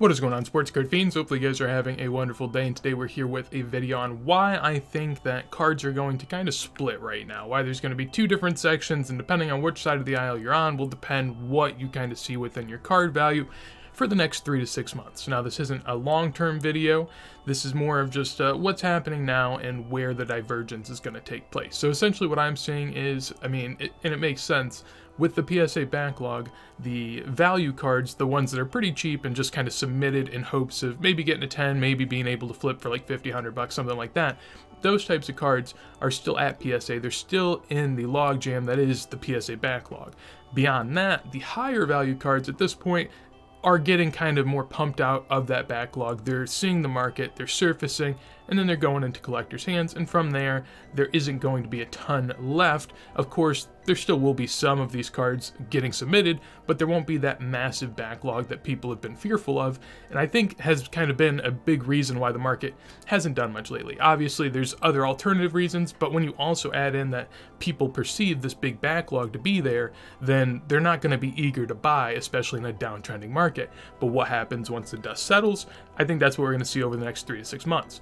What is going on, sports card fiends? Hopefully you guys are having a wonderful day, and today we're here with a video on why I think that cards are going to kind of split right now. Why there's going to be two different sections, and depending on which side of the aisle you're on will depend what you kind of see within your card value for the next 3 to 6 months. Now, this isn't a long-term video. This is more of just what's happening now and where the divergence is going to take place. So essentially what I'm seeing is, and it makes sense, with the PSA backlog, the value cards, the ones that are pretty cheap and just kind of submitted in hopes of maybe getting a 10, maybe being able to flip for like 50, 100 bucks, something like that, those types of cards are still at PSA. They're still in the logjam that is the PSA backlog. Beyond that, the higher value cards at this point are getting kind of more pumped out of that backlog. They're seeing the market, they're surfacing, and then they're going into collectors' hands, and from there isn't going to be a ton left. Of course, there still will be some of these cards getting submitted, but there won't be that massive backlog that people have been fearful of, and I think has kind of been a big reason why the market hasn't done much lately. Obviously, there's other alternative reasons, but when you also add in that people perceive this big backlog to be there, then they're not going to be eager to buy, especially in a downtrending market. But what happens once the dust settles? I think that's what we're going to see over the next 3 to 6 months.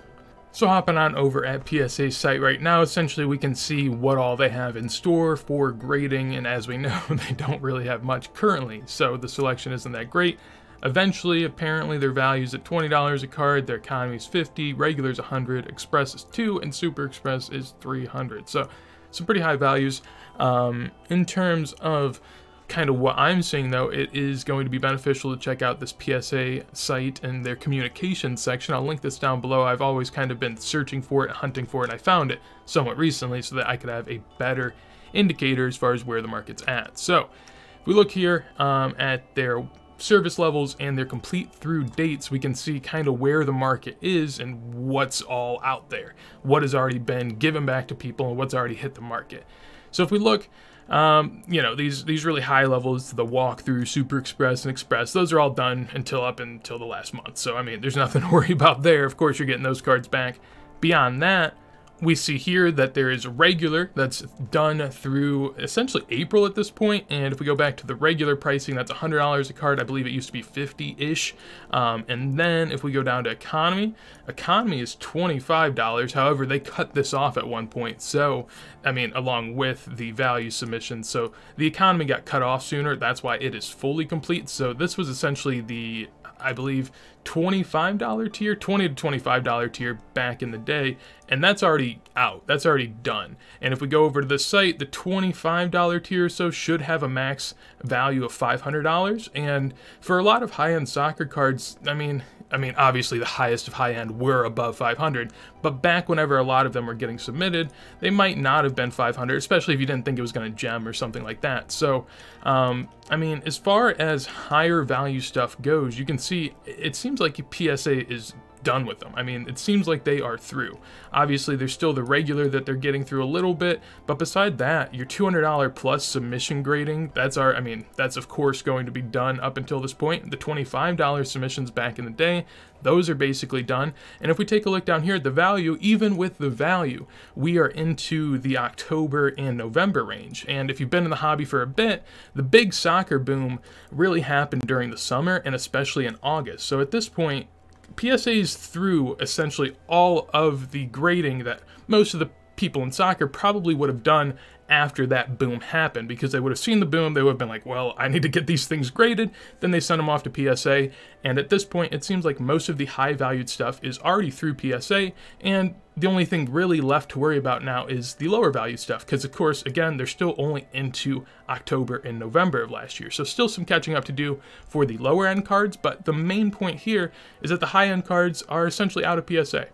So hopping on over at PSA Site right now, essentially we can see what all they have in store for grading, and as we know, they don't really have much currently, so the selection isn't that great. Eventually, apparently their value's at $20 a card, their economy is $50, regular's $100, express is $2, and super express is $300. So some pretty high values. In terms of kind of what I'm seeing, though, it is going to be beneficial to check out this PSA Site and their communications section. I'll link this down below. I've always kind of been searching for it, hunting for it, and I found it somewhat recently so that I could have a better indicator as far as where the market's at. So if we look here at their service levels and their complete through dates, we can see kind of where the market is and what's all out there, what has already been given back to people and what's already hit the market. So if we look, you know, these really high levels, the walkthrough, Super Express, and Express, those are all done up until the last month. So, I mean, there's nothing to worry about there. Of course, you're getting those cards back. Beyond that, we see here that there is regular that's done through essentially April at this point, and if we go back to the regular pricing, that's $100 a card. I believe it used to be 50-ish. And then if we go down to economy is $25. However, they cut this off at one point, so I mean, along with the value submission, so the economy got cut off sooner. That's why it is fully complete. So this was essentially the, I believe, $25 tier, $20 to $25 tier back in the day, and that's already out. That's already done. And if we go over to the site, the $25 tier or so should have a max value of $500. And for a lot of high-end soccer cards, I mean, obviously the highest of high-end were above 500, but back whenever a lot of them were getting submitted, they might not have been 500, especially if you didn't think it was going to gem or something like that. So, I mean, as far as higher value stuff goes, you can see it seems like PSA is done with them. I mean, it seems like they are through. Obviously, there's still the regular that they're getting through a little bit, but beside that, your $200 plus submission grading, that's of course going to be done up until this point. The $25 submissions back in the day, those are basically done. And if we take a look down here at the value, even with the value, we are into the October and November range. And if you've been in the hobby for a bit, the big soccer boom really happened during the summer and especially in August. So at this point, PSA's through essentially all of the grading that most of the people in soccer probably would have done after that boom happened, because they would have seen the boom, they would have been like, well, I need to get these things graded, then they send them off to PSA, and at this point, it seems like most of the high-valued stuff is already through PSA, and the only thing really left to worry about now is the lower value stuff, because of course, again, they're still only into October and November of last year, so still some catching up to do for the lower end cards, but the main point here is that the high end cards are essentially out of PSA.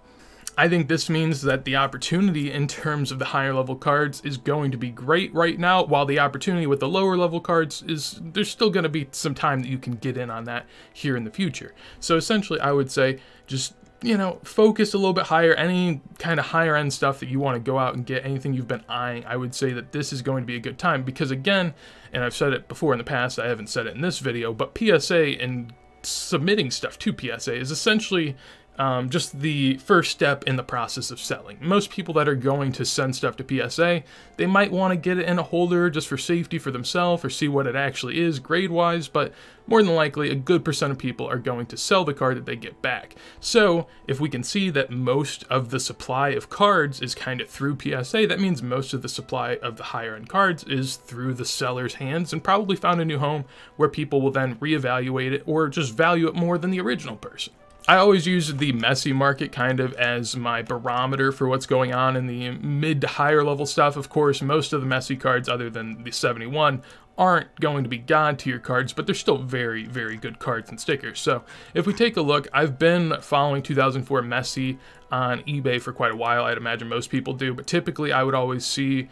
I think this means that the opportunity in terms of the higher level cards is going to be great right now, while the opportunity with the lower level cards is, there's still going to be some time that you can get in on that here in the future. So essentially, I would say just, you know, focus a little bit higher. Any kind of higher end stuff that you want to go out and get, anything you've been eyeing, I would say that this is going to be a good time, because again, and I've said it before in the past, I haven't said it in this video, but PSA and submitting stuff to PSA is essentially just the first step in the process of selling. Most people that are going to send stuff to PSA, they might want to get it in a holder just for safety for themselves or see what it actually is grade-wise, but more than likely a good percent of people are going to sell the card that they get back. So if we can see that most of the supply of cards is kind of through PSA, that means most of the supply of the higher end cards is through the seller's hands and probably found a new home where people will then reevaluate it or just value it more than the original person. I always use the messy market kind of as my barometer for what's going on in the mid to higher level stuff. Of course, most of the messy cards, other than the 71, aren't going to be god tier cards, but they're still very, very good cards and stickers. So if we take a look, I've been following 2004 Messy on eBay for quite a while. I'd imagine most people do, but typically I would always see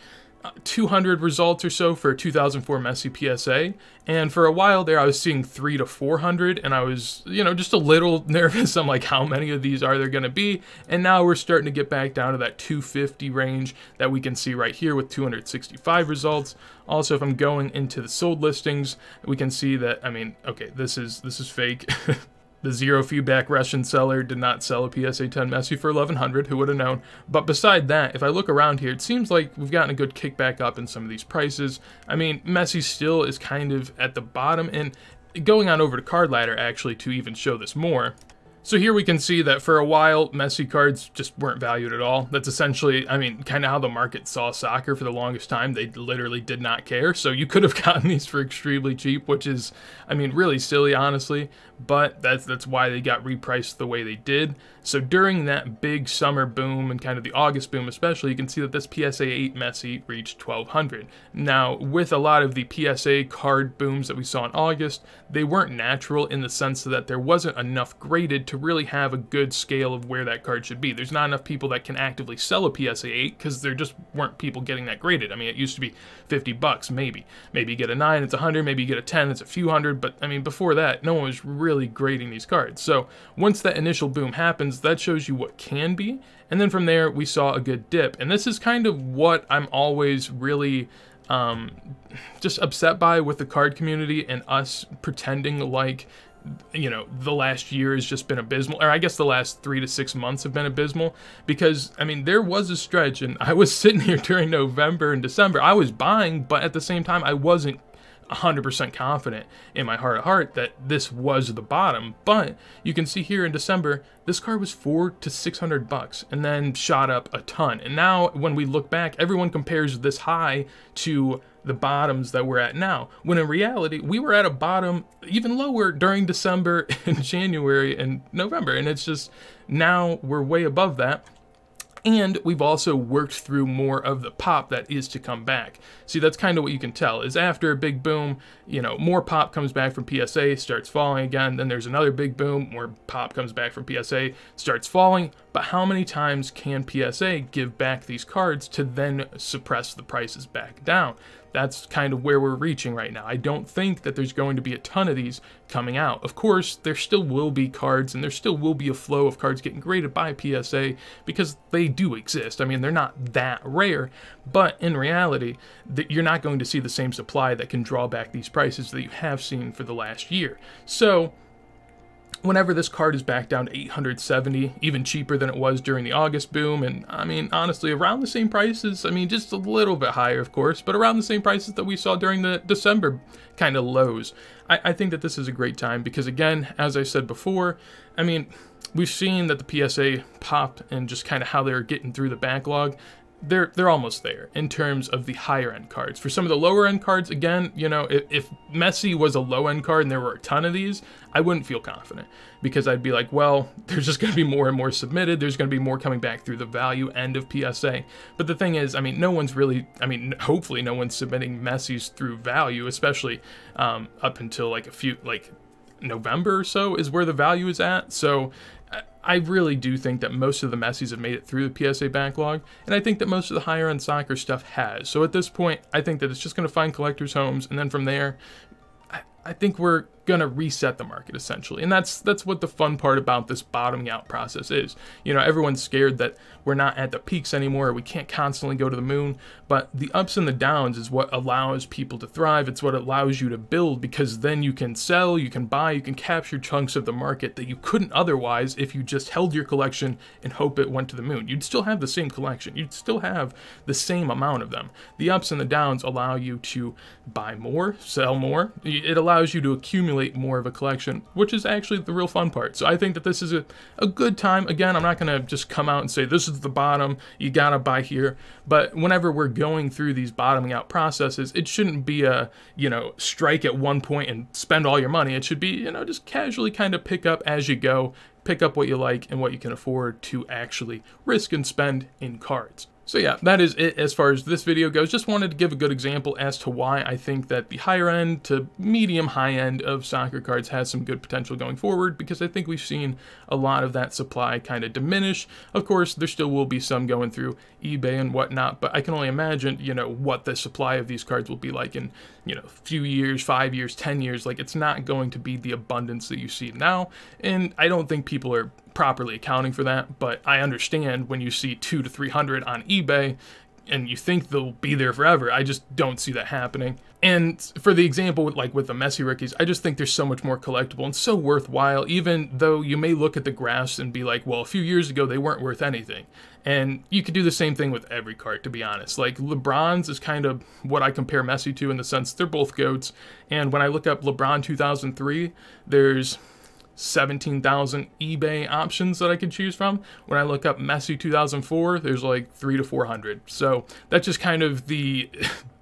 200 results or so for a 2004 Messy PSA, and for a while there I was seeing 300 to 400, and I was, you know, just a little nervous. I'm like, how many of these are there going to be? And now we're starting to get back down to that 250 range that we can see right here with 265 results. Also, if I'm going into the sold listings, we can see that, I mean, okay, this is fake. The zero feedback Russian seller did not sell a PSA 10 Messy for 1100, who would have known? But beside that, if I look around here, it seems like we've gotten a good kickback up in some of these prices. I mean, Messy still is kind of at the bottom, and going on over to Card Ladder actually to even show this more. So here we can see that for a while, Messy cards just weren't valued at all. That's essentially, I mean, kind of how the market saw soccer for the longest time. They literally did not care. So you could have gotten these for extremely cheap, which is, I mean, really silly, honestly. But that's why they got repriced the way they did. So during that big summer boom and kind of the August boom especially, you can see that this PSA 8 Messy reached 1200. Now, with a lot of the PSA card booms that we saw in August, they weren't natural in the sense that there wasn't enough graded to really have a good scale of where that card should be. There's not enough people that can actively sell a PSA 8 because there just weren't people getting that graded. I mean, it used to be 50 bucks, maybe. Maybe you get a 9, it's 100, maybe you get a 10, it's a few hundred, but I mean, before that, no one was really grading these cards. So once that initial boom happens, that shows you what can be, and then from there, we saw a good dip. And this is kind of what I'm always really just upset by with the card community and us pretending like, you know, the last year has just been abysmal, or I guess the last 3 to 6 months have been abysmal, because I mean, there was a stretch, and I was sitting here during November and December, I was buying, but at the same time, I wasn't 100% confident in my heart of heart that this was the bottom. But you can see here in December, this card was $400 to $600 and then shot up a ton. And now when we look back, everyone compares this high to the bottoms that we're at now, when in reality, we were at a bottom even lower during December and January and November. And it's just, now we're way above that. And we've also worked through more of the pop that is to come back. See, that's kind of what you can tell, is after a big boom, you know, more pop comes back from PSA, starts falling again, then there's another big boom, more pop comes back from PSA, starts falling, but how many times can PSA give back these cards to then suppress the prices back down? That's kind of where we're reaching right now. I don't think that there's going to be a ton of these coming out. Of course, there still will be cards, and there still will be a flow of cards getting graded by PSA because they do exist. I mean, they're not that rare, but in reality, you're not going to see the same supply that can draw back these prices that you have seen for the last year. So whenever this card is back down to 870, even cheaper than it was during the August boom, and I mean, honestly, around the same prices, I mean, just a little bit higher, of course, but around the same prices that we saw during the December kind of lows, I think that this is a great time because, again, as I said before, I mean, we've seen that the PSA pop and just kind of how they're getting through the backlog. They're almost there in terms of the higher end cards. For some of the lower end cards, again, you know, if Messy was a low end card and there were a ton of these, I wouldn't feel confident because I'd be like, well, there's just going to be more and more submitted. There's going to be more coming back through the value end of PSA. But the thing is, I mean, no one's really, I mean, hopefully no one's submitting Messies through value, especially up until like November or so is where the value is at. So I really do think that most of the Messies have made it through the PSA backlog, and I think that most of the higher end soccer stuff has. So at this point, I think that it's just going to find collectors' homes, and then from there, I think we're gonna reset the market essentially. And that's what the fun part about this bottoming out process is. You know, everyone's scared that we're not at the peaks anymore, we can't constantly go to the moon, but the ups and the downs is what allows people to thrive. It's what allows you to build, because then you can sell, you can buy, you can capture chunks of the market that you couldn't otherwise if you just held your collection and hope it went to the moon. You'd still have the same collection, you'd still have the same amount of them. The ups and the downs allow you to buy more, sell more. It allows you to accumulate more of a collection, which is actually the real fun part. So I think that this is a good time. Again, I'm not going to just come out and say this is the bottom, you gotta buy here, but whenever we're going through these bottoming out processes, it shouldn't be a, you know, strike at one point and spend all your money. It should be, you know, just casually kind of pick up as you go, pick up what you like and what you can afford to actually risk and spend in cards. So yeah, that is it as far as this video goes. Just wanted to give a good example as to why I think that the higher end to medium high end of soccer cards has some good potential going forward, because I think we've seen a lot of that supply kind of diminish. Of course, there still will be some going through eBay and whatnot, but I can only imagine, you know, what the supply of these cards will be like in, you know, a few years, 5 years, 10 years. Like, it's not going to be the abundance that you see now, and I don't think people are properly accounting for that. But I understand when you see 200 to 300 on eBay and you think they'll be there forever. I just don't see that happening. And for the example, like with the Messi rookies, I just think they're so much more collectible and so worthwhile, even though you may look at the graphs and be like, well, a few years ago they weren't worth anything. And you could do the same thing with every card, to be honest. Like, LeBron's is kind of what I compare Messi to, in the sense they're both GOATs. And when I look up LeBron 2003, there's 17,000 eBay options that I can choose from. When I look up Messi 2004, there's like 300 to 400. So that's just kind of the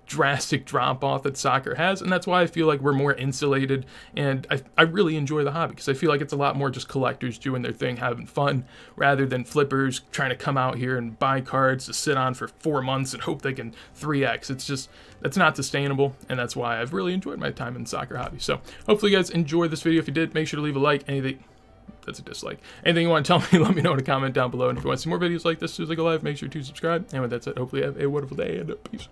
drastic drop off that soccer has, and that's why I feel like we're more insulated, and I really enjoy the hobby, because I feel like it's a lot more just collectors doing their thing, having fun, rather than flippers trying to come out here and buy cards to sit on for 4 months and hope they can 3x. It's just, that's not sustainable, and that's why I've really enjoyed my time in the soccer hobby. So hopefully you guys enjoyed this video. If you did, make sure to leave a like. Anything, that's a dislike. Anything you want to tell me, let me know in a comment down below. And if you want to see more videos like this as I go live, make sure to subscribe. And with that said, hopefully you have a wonderful day, and peace.